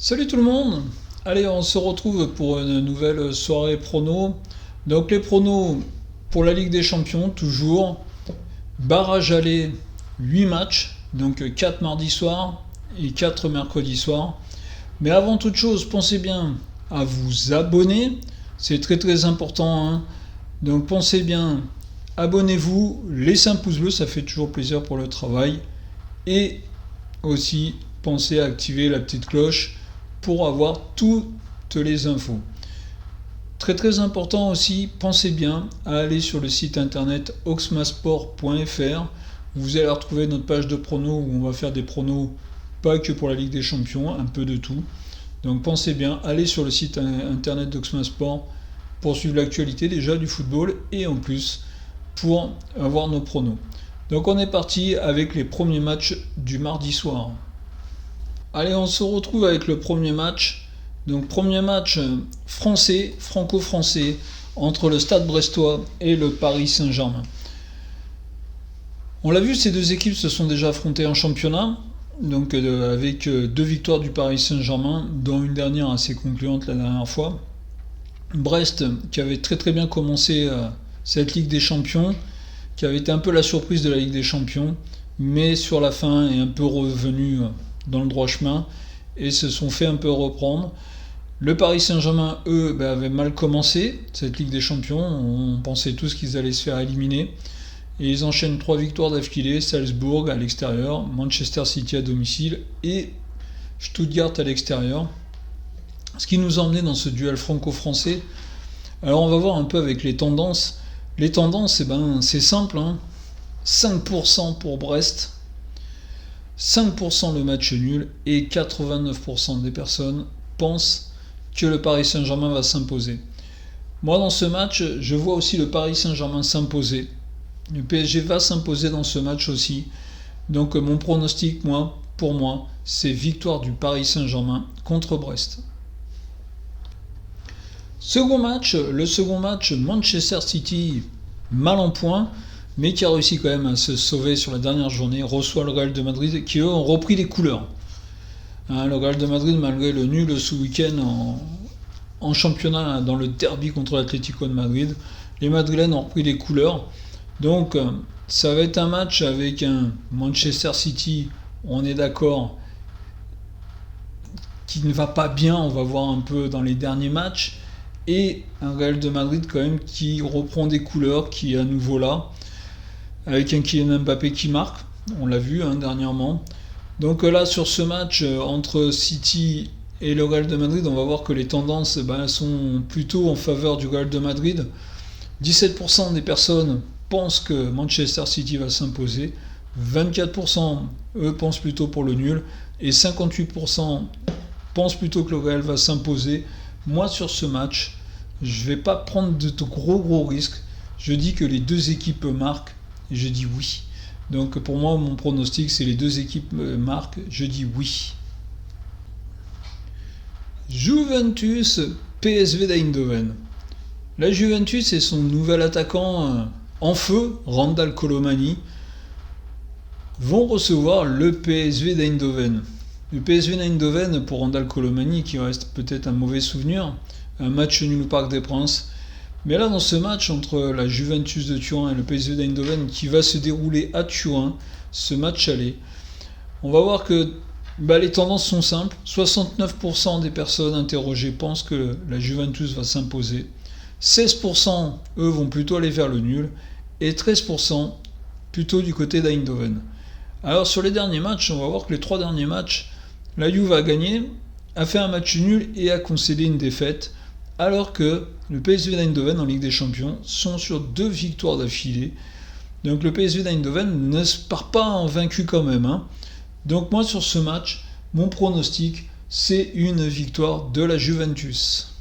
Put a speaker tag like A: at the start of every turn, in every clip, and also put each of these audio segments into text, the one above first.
A: Salut tout le monde. Allez, on se retrouve pour une nouvelle soirée prono. Donc les pronos pour la Ligue des Champions, toujours. Barrage aller, 8 matchs, donc 4 mardi soir et 4 mercredi soir. Mais avant toute chose, pensez bien à vous abonner. C'est très très important, hein. Donc pensez bien, abonnez-vous, laissez un pouce bleu, ça fait toujours plaisir pour le travail. Et aussi, pensez à activer la petite cloche pour avoir toutes les infos. Très très important aussi, pensez bien à aller sur le site internet oxmasport.fr. Vous allez retrouver notre page de pronos où on va faire des pronos pas que pour la Ligue des Champions, un peu de tout. Donc pensez bien, allez sur le site internet d'Oxmasport pour suivre l'actualité déjà du football et en plus pour avoir nos pronos. Donc on est parti avec les premiers matchs du mardi soir. Allez, on se retrouve avec le premier match. Donc premier match français, franco-français, entre le Stade Brestois et le Paris Saint-Germain. On l'a vu, ces deux équipes se sont déjà affrontées en championnat, donc avec 2 victoires du Paris Saint-Germain, dont une dernière assez concluante la dernière fois. Brest, qui avait très très bien commencé cette Ligue des Champions, qui avait été un peu la surprise de la Ligue des Champions, mais sur la fin est un peu revenu dans le droit chemin et se sont fait un peu reprendre. Le Paris Saint-Germain, eux, avaient mal commencé cette Ligue des Champions. On pensait tous qu'ils allaient se faire éliminer. Et ils enchaînent 3 victoires d'affilée, Salzbourg à l'extérieur, Manchester City à domicile et Stuttgart à l'extérieur. Ce qui nous a emmené dans ce duel franco-français. Alors on va voir un peu avec les tendances. Les tendances, c'est simple, hein. 5% pour Brest, 5% le match nul et 89% des personnes pensent que le Paris Saint-Germain va s'imposer. Moi dans ce match, je vois aussi le Paris Saint-Germain s'imposer. Le PSG va s'imposer dans ce match aussi. Donc mon pronostic, pour moi, c'est victoire du Paris Saint-Germain contre Brest. Le second match, Manchester City, mal en point, mais qui a réussi quand même à se sauver sur la dernière journée, reçoit le Real de Madrid, qui eux ont repris les couleurs. Le Real de Madrid, malgré le nul ce week-end en championnat dans le derby contre l'Atlético de Madrid, les Madrilènes ont repris les couleurs. Donc ça va être un match avec un Manchester City, on est d'accord, qui ne va pas bien, on va voir un peu dans les derniers matchs, et un Real de Madrid quand même qui reprend des couleurs, qui est à nouveau là, avec un Kylian Mbappé qui marque, on l'a vu dernièrement. Donc là sur ce match entre City et le Real de Madrid, on va voir que les tendances sont plutôt en faveur du Real de Madrid. 17% des personnes pensent que Manchester City va s'imposer, 24% eux pensent plutôt pour le nul, et 58% pensent plutôt que le Real va s'imposer. Moi sur ce match, je ne vais pas prendre de gros risques, je dis que les deux équipes marquent, et je dis oui. Donc pour moi, mon pronostic, c'est les deux équipes marquent, je dis oui. Juventus, PSV d'Eindhoven. La Juventus et son nouvel attaquant en feu, Randal Colomani, vont recevoir le PSV d'Eindhoven. Le PSV d'Eindhoven, pour Randal Colomani, qui reste peut-être un mauvais souvenir, un match nul au Parc des Princes. Mais là, dans ce match entre la Juventus de Turin et le PSV d'Eindhoven, qui va se dérouler à Turin, ce match aller, on va voir que les tendances sont simples. 69% des personnes interrogées pensent que la Juventus va s'imposer. 16% eux vont plutôt aller vers le nul. Et 13% plutôt du côté d'Eindhoven. Alors sur les derniers matchs, on va voir que les 3 derniers matchs, la Juve a gagné, a fait un match nul et a concédé une défaite. Alors que le PSV d'Eindhoven en Ligue des Champions sont sur 2 victoires d'affilée. Donc le PSV d'Eindhoven ne se part pas en vaincu quand même, hein. Donc moi sur ce match, mon pronostic, c'est une victoire de la Juventus.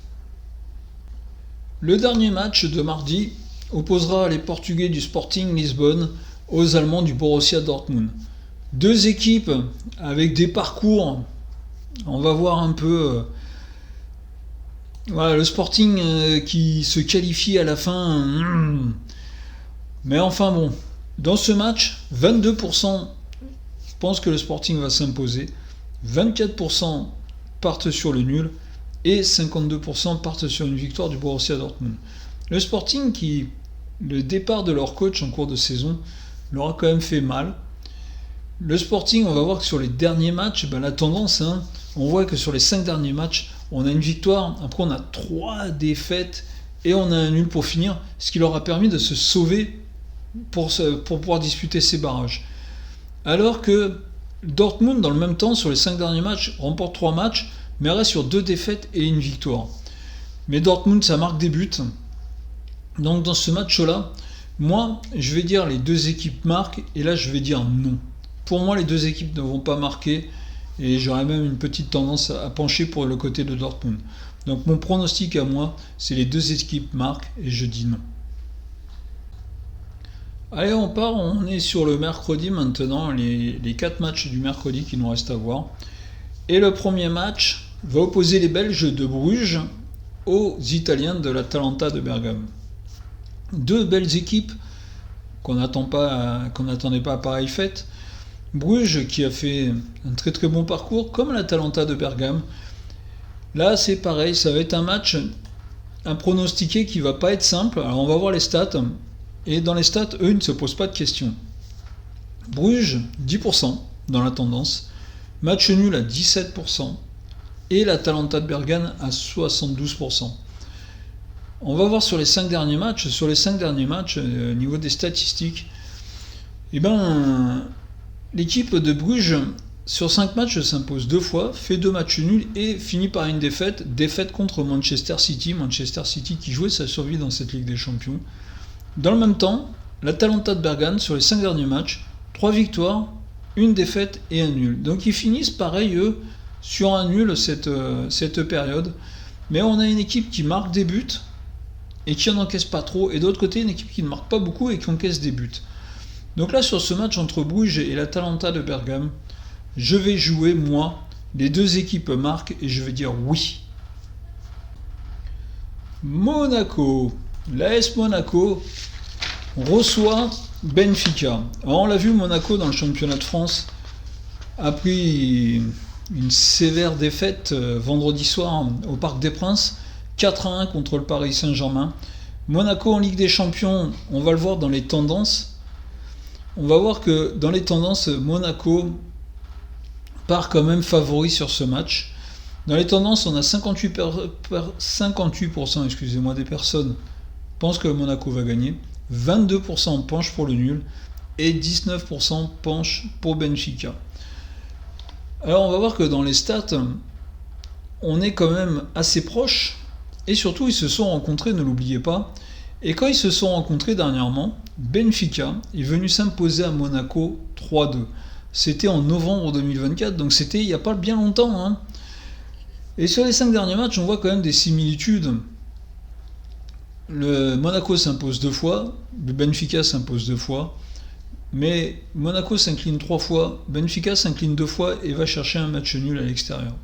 A: Le dernier match de mardi opposera les Portugais du Sporting Lisbonne aux Allemands du Borussia Dortmund. 2 équipes avec des parcours, on va voir un peu. Voilà, le Sporting qui se qualifie à la fin. Mais enfin bon, dans ce match, 22% pensent que le Sporting va s'imposer, 24% partent sur le nul et 52% partent sur une victoire du Borussia Dortmund. Le Sporting, le départ de leur coach en cours de saison, leur a quand même fait mal. Le Sporting, on va voir que sur les derniers matchs, la tendance, on voit que sur les 5 derniers matchs, on a une victoire, après on a 3 défaites et on a un nul pour finir, ce qui leur a permis de se sauver pour pouvoir disputer ces barrages. Alors que Dortmund, dans le même temps, sur les 5 derniers matchs, remporte 3 matchs, mais reste sur 2 défaites et une victoire. Mais Dortmund, ça marque des buts. Donc dans ce match-là, moi, je vais dire les 2 équipes marquent, et là, je vais dire non. Pour moi, les 2 équipes ne vont pas marquer, et j'aurais même une petite tendance à pencher pour le côté de Dortmund. Donc mon pronostic à moi, c'est les 2 équipes marquent, et je dis non. Allez, on est sur le mercredi maintenant, les 4 matchs du mercredi qui nous restent à voir. Et le premier match va opposer les Belges de Bruges aux Italiens de l'Atalanta de Bergame. 2 belles équipes qu'on n'attendait pas à pareille fête. Bruges qui a fait un très très bon parcours, comme l'Atalanta de Bergame. Là c'est pareil, ça va être un match, un pronostiqué qui va pas être simple. Alors on va voir les stats, et dans les stats, eux, ils ne se posent pas de questions. Bruges, 10% dans la tendance, match nul à 17%, et l'Atalanta de Bergame à 72%. On va voir sur les 5 derniers matchs. Sur les 5 derniers matchs, au niveau des statistiques, l'équipe de Bruges, sur 5 matchs, s'impose 2 fois, fait 2 matchs nuls et finit par une défaite contre Manchester City. Manchester City qui jouait sa survie dans cette Ligue des Champions. Dans le même temps, l'Atalanta de Bergame, sur les 5 derniers matchs, 3 victoires, 1 défaite et un nul. Donc ils finissent pareil, eux, sur un nul cette période. Mais on a une équipe qui marque des buts et qui n'en encaisse pas trop, et d'autre côté une équipe qui ne marque pas beaucoup et qui encaisse des buts. Donc là sur ce match entre Bruges et l'Atalanta de Bergame, je vais jouer moi, les 2 équipes marquent et je vais dire oui. Monaco, l'AS Monaco reçoit Benfica. Alors on l'a vu, Monaco dans le championnat de France a pris une sévère défaite vendredi soir au Parc des Princes, 4-1 contre le Paris Saint-Germain. Monaco en Ligue des Champions, on va le voir dans les tendances. On va voir que dans les tendances, Monaco part quand même favori sur ce match. Dans les tendances, on a 58% des personnes pensent que Monaco va gagner, 22% penchent pour le nul et 19% penchent pour Benfica. Alors on va voir que dans les stats, on est quand même assez proche. Et surtout, ils se sont rencontrés, ne l'oubliez pas. Et quand ils se sont rencontrés dernièrement, Benfica est venu s'imposer à Monaco 3-2. C'était en novembre 2024, donc c'était il n'y a pas bien longtemps. Et sur les 5 derniers matchs, on voit quand même des similitudes. Le Monaco s'impose 2 fois, le Benfica s'impose 2 fois. Mais Monaco s'incline 3 fois, Benfica s'incline 2 fois et va chercher un match nul à l'extérieur.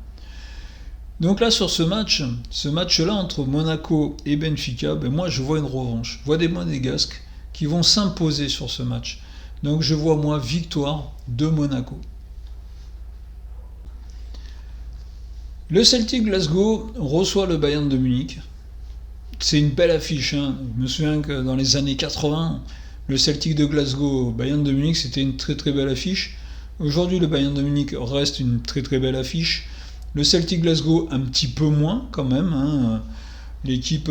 A: Donc là sur ce match-là entre Monaco et Benfica, moi je vois une revanche. Je vois des Monégasques qui vont s'imposer sur ce match. Donc je vois moi victoire de Monaco. Le Celtic Glasgow reçoit le Bayern de Munich. C'est une belle affiche. Je me souviens que dans les années 80, le Celtic de Glasgow, Bayern de Munich, c'était une très très belle affiche. Aujourd'hui, le Bayern de Munich reste une très très belle affiche. Le Celtic Glasgow, un petit peu moins quand même. L'équipe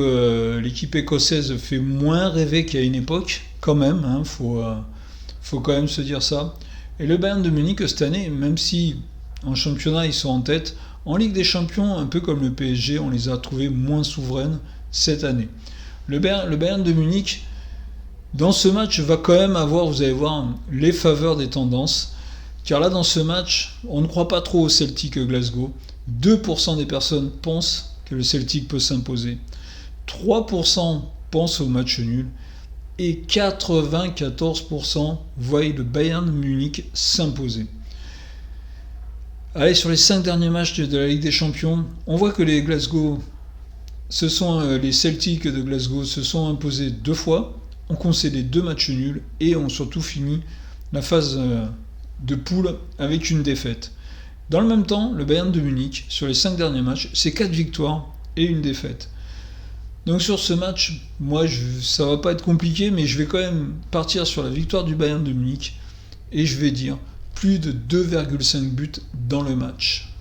A: écossaise fait moins rêver qu'à une époque, quand même. Faut quand même se dire ça. Et le Bayern de Munich, cette année, même si en championnat ils sont en tête, en Ligue des Champions, un peu comme le PSG, on les a trouvés moins souveraines cette année. Le Bayern de Munich, dans ce match, va quand même avoir, vous allez voir, les faveurs des tendances. Car là, dans ce match, on ne croit pas trop au Celtic Glasgow. 2% des personnes pensent que le Celtic peut s'imposer. 3% pensent au match nul. Et 94% voient le Bayern Munich s'imposer. Allez, sur les 5 derniers matchs de la Ligue des Champions, on voit que les Celtics de Glasgow se sont imposés 2 fois, ont concédé 2 matchs nuls et ont surtout fini la phase de poule avec une défaite. Dans le même temps, le Bayern de Munich, sur les 5 derniers matchs, c'est 4 victoires et une défaite. Donc sur ce match, moi, ça va pas être compliqué, mais je vais quand même partir sur la victoire du Bayern de Munich et je vais dire plus de 2,5 buts dans le match.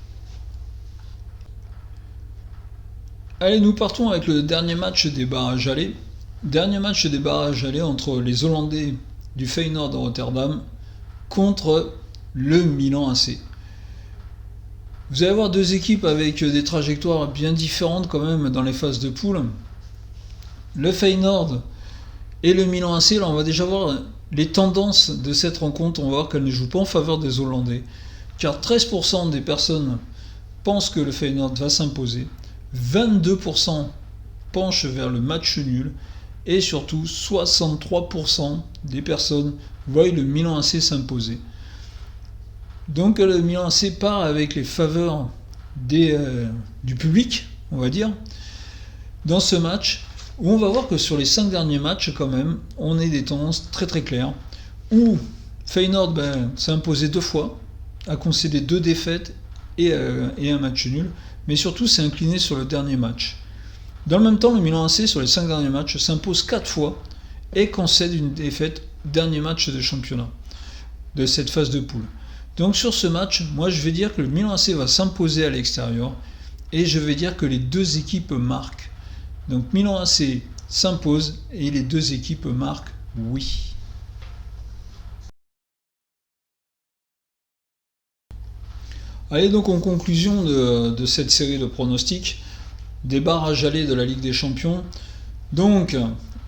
A: Allez, nous partons avec le dernier match des barrages allés. Dernier match des barrages allés entre les Hollandais du Feyenoord de Rotterdam contre le Milan AC. Vous allez avoir deux équipes avec des trajectoires bien différentes quand même dans les phases de poule. Le Feyenoord et le Milan AC, là on va déjà voir les tendances de cette rencontre, on va voir qu'elle ne joue pas en faveur des Hollandais. Car 13% des personnes pensent que le Feyenoord va s'imposer, 22% penchent vers le match nul, et surtout 63% des personnes voient le Milan AC s'imposer. Donc le Milan AC part avec les faveurs du public, on va dire, dans ce match, où on va voir que sur les 5 derniers matchs, quand même, on a des tendances très très claires, où Feyenoord s'est imposé 2 fois, a concédé 2 défaites et un match nul, mais surtout s'est incliné sur le dernier match. Dans le même temps, le Milan AC, sur les 5 derniers matchs, s'impose 4 fois et concède une défaite dernier match de championnat, de cette phase de poule. Donc sur ce match, moi je vais dire que le Milan AC va s'imposer à l'extérieur et je vais dire que les deux équipes marquent. Donc Milan AC s'impose et les deux équipes marquent, oui. Allez, donc en conclusion de cette série de pronostics, des barrages allés de la Ligue des Champions. Donc,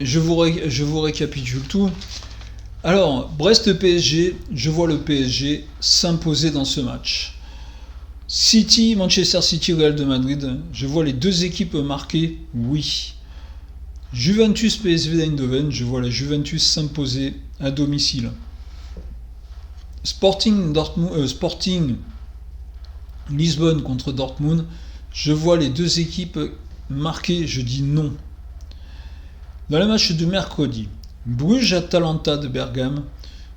A: je vous récapitule tout. Alors, Brest-PSG, je vois le PSG s'imposer dans ce match. Manchester City, Real de Madrid, je vois les deux équipes marquer, oui. Juventus-PSV Eindhoven, je vois la Juventus s'imposer à domicile. Sporting Lisbonne contre Dortmund, je vois les deux équipes marquer, je dis non. Dans le match de mercredi, Bruges-Atalanta de Bergame,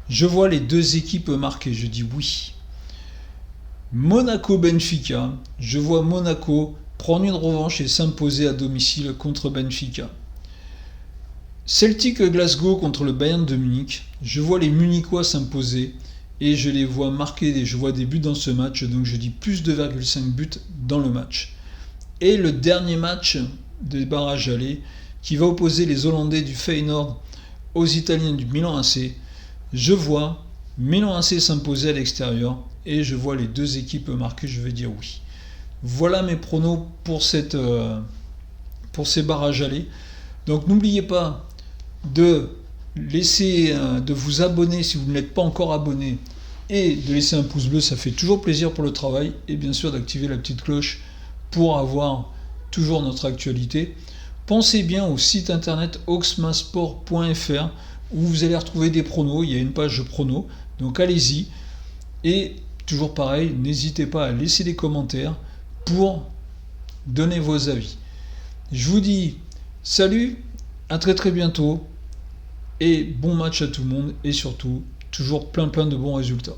A: je vois les deux équipes marquer, je dis oui. Monaco-Benfica, je vois Monaco prendre une revanche et s'imposer à domicile contre Benfica. Celtic-Glasgow contre le Bayern de Munich, je vois les Munichois s'imposer et je les vois marquer, je vois des buts dans ce match, donc je dis plus de 2,5 buts dans le match. Et le dernier match des barrages allés, qui va opposer les Hollandais du Feyenoord aux Italiens du Milan AC, je vois Milan AC s'imposer à l'extérieur et je vois les deux équipes marquer, je vais dire oui. Voilà mes pronos pour ces barrages allés. Donc n'oubliez pas de vous abonner si vous ne l'êtes pas encore abonné et de laisser un pouce bleu, ça fait toujours plaisir pour le travail, et bien sûr d'activer la petite cloche pour avoir toujours notre actualité. Pensez bien au site internet oxmasport.fr où vous allez retrouver des pronos, il y a une page de pronos, donc allez-y. Et toujours pareil, n'hésitez pas à laisser des commentaires pour donner vos avis. Je vous dis salut, à très très bientôt, et bon match à tout le monde, et surtout, toujours plein de bons résultats.